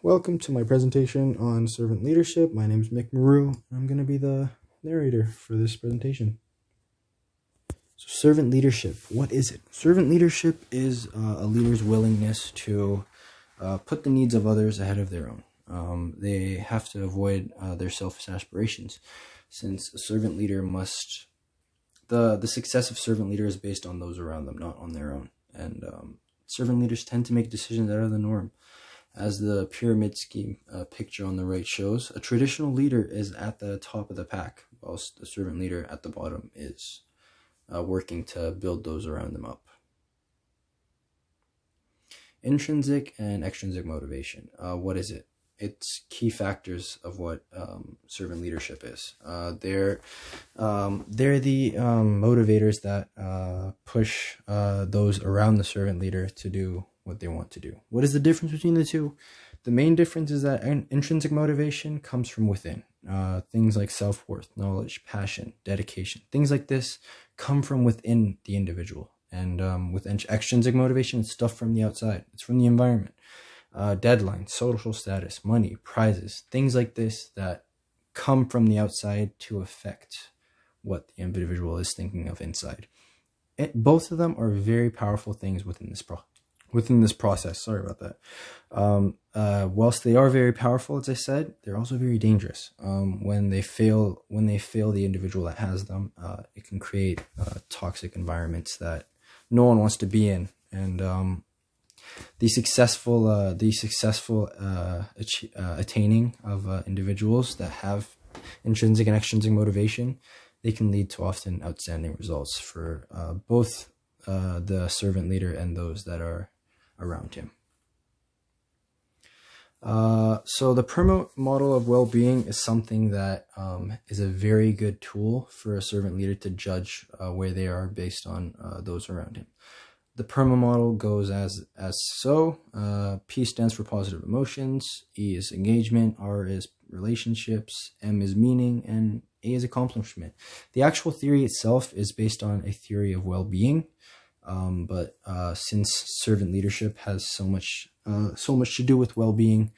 welcome to my presentation on servant leadership. My name is Mick Maru, and I'm going to be the narrator for this presentation. So servant leadership, what is it? Servant leadership is a leader's willingness to put the needs of others ahead of their own. They have to avoid their selfish aspirations, since a servant leader must... The success of servant leader is based on those around them, not on their own. And servant leaders tend to make decisions out of the norm. As the pyramid scheme picture on the right shows, a traditional leader is at the top of the pack, whilst the servant leader at the bottom is working to build those around them up. Intrinsic and extrinsic motivation. What is it? It's key factors of what servant leadership is. They're the motivators that push those around the servant leader to do what they want to do. What is the difference between the two? The main difference is that intrinsic motivation comes from within. Things like self-worth, knowledge, passion, dedication, things like this come from within the individual. And with extrinsic motivation, it's stuff from the outside. It's from the environment. Deadlines, social status, money, prizes, things like this that come from the outside to affect what the individual is thinking of inside. Both of them are very powerful things within this process. Sorry about that. Whilst they are very powerful, as I said, they're also very dangerous. When they fail the individual that has them, it can create toxic environments that no one wants to be in. And the successful attaining of individuals that have intrinsic and extrinsic motivation, they can lead to often outstanding results for both the servant leader and those that are around him. So the PERMA model of well-being is something that is a very good tool for a servant leader to judge where they are based on those around him. The PERMA model goes as so. P stands for positive emotions, E is engagement, R is relationships, M is meaning, and A is accomplishment. The actual theory itself is based on a theory of well-being, but since servant leadership has so much to do with well-being,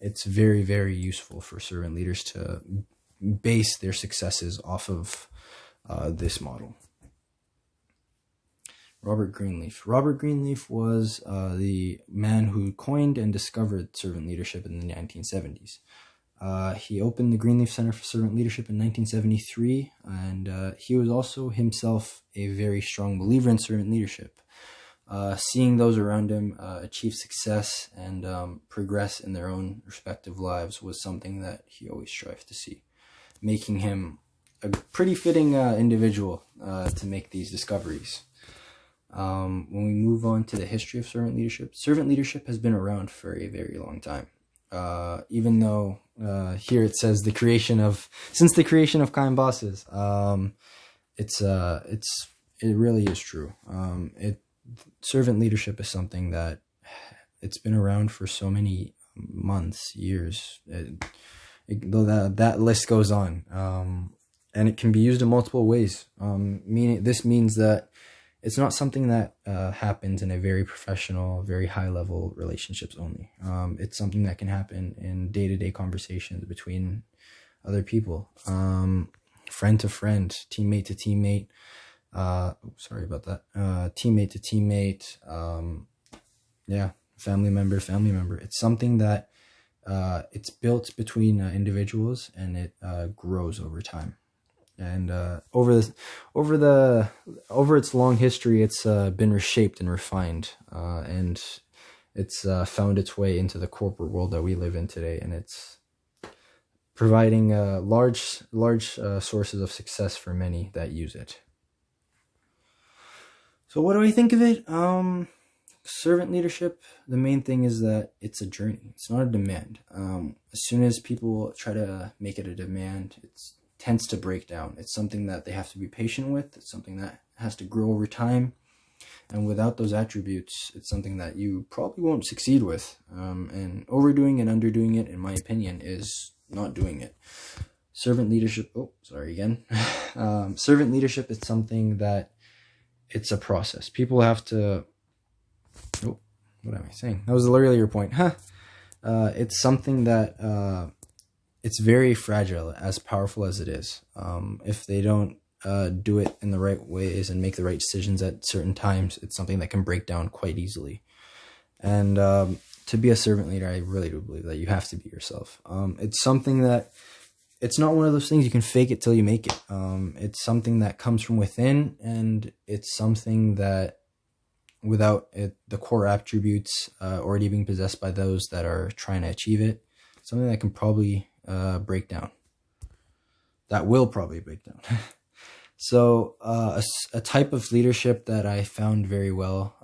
it's very, very useful for servant leaders to base their successes off of this model. Robert Greenleaf. Robert Greenleaf was the man who coined and discovered servant leadership in the 1970s. He opened the Greenleaf Center for Servant Leadership in 1973, and he was also himself a very strong believer in servant leadership. Seeing those around him achieve success and progress in their own respective lives was something that he always strived to see, making him a pretty fitting individual to make these discoveries. When we move on to the history of servant leadership has been around for a very long time. Even though here it says since the creation of kind bosses, it really is true. Servant leadership is something that it's been around for so many months, years, though that list goes on, and it can be used in multiple ways. This means that it's not something that happens in a very professional, very high-level relationships only. It's something that can happen in day-to-day conversations between other people, friend to friend, teammate to teammate. Sorry about that. Teammate to teammate. Family member to family member. It's something that it's built between individuals, and it grows over time. And over its long history, it's been reshaped and refined, and it's found its way into the corporate world that we live in today, and it's providing large sources of success for many that use it. So what do I think of it? Servant leadership, the main thing is that it's a journey. It's not a demand. As soon as people try to make it a demand, it's tends to break down. It's something that they have to be patient with. It's something that has to grow over time. And without those attributes, it's something that you probably won't succeed with. And overdoing and underdoing it, in my opinion, is not doing it. Servant leadership, servant leadership is something that it's a process. People have to, what am I saying? That was the earlier point, it's something that it's very fragile, as powerful as it is. If they don't do it in the right ways and make the right decisions at certain times, it's something that can break down quite easily. And to be a servant leader, I really do believe that you have to be yourself. It's something that, it's not one of those things you can fake it till you make it. It's something that comes from within, and it's something that without it, the core attributes already being possessed by those that are trying to achieve it, something that can probably break down. That will probably break down. So a type of leadership that I found very well,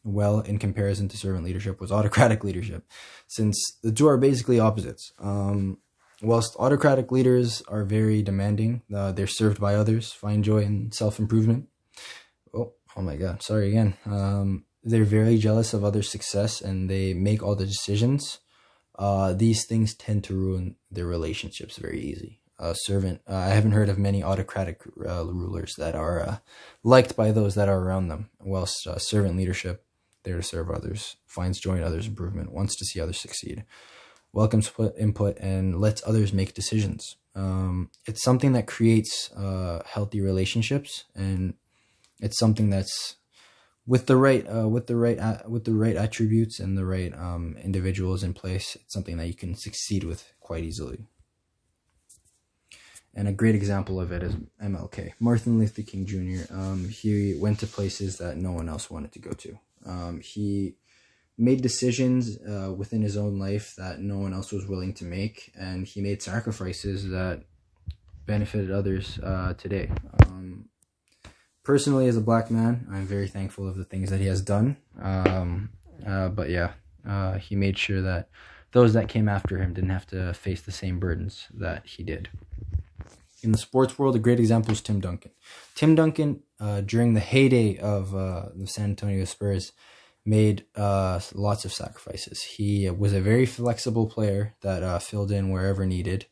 well in comparison to servant leadership was autocratic leadership, since the two are basically opposites. Whilst autocratic leaders are very demanding, they're served by others, find joy in self-improvement. Oh my God, sorry again. They're very jealous of others' success, and they make all the decisions. These things tend to ruin their relationships very easy. I haven't heard of many autocratic rulers that are liked by those that are around them, whilst servant leadership, there to serve others, finds joy in others' improvement, wants to see others succeed, welcomes input, and lets others make decisions. It's something that creates healthy relationships, and it's something that's with the right attributes and the right individuals in place. It's something that you can succeed with quite easily. And a great example of it is MLK, Martin Luther King Jr. He went to places that no one else wanted to go to. He made decisions within his own life that no one else was willing to make, and he made sacrifices that benefited others today. Personally, as a black man, I'm very thankful of the things that he has done. But yeah, he made sure that those that came after him didn't have to face the same burdens that he did. In the sports world, a great example is Tim Duncan. Tim Duncan, during the heyday of the San Antonio Spurs, made lots of sacrifices. He was a very flexible player that filled in wherever needed,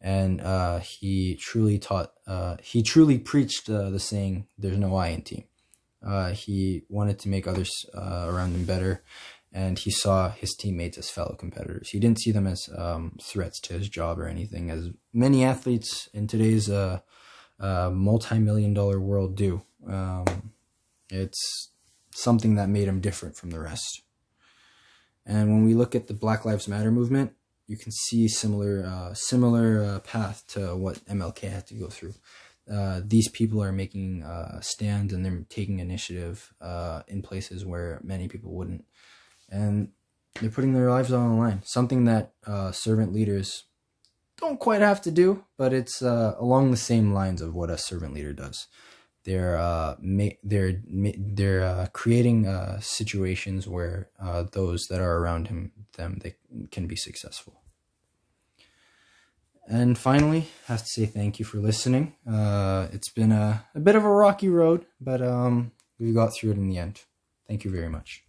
and he truly preached the saying, "There's no I in team." He wanted to make others around him better, and he saw his teammates as fellow competitors. He didn't see them as threats to his job or anything, as many athletes in today's multi-million-dollar world do. It's something that made him different from the rest. And when we look at the Black Lives Matter movement, you can see similar path to what MLK had to go through. These people are making stands, and they're taking initiative in places where many people wouldn't. And they're putting their lives on the line. Something that servant leaders don't quite have to do, but it's along the same lines of what a servant leader does. They're creating situations where those that are around they can be successful. And finally, I have to say thank you for listening. It's been a bit of a rocky road, but we got through it in the end. Thank you very much.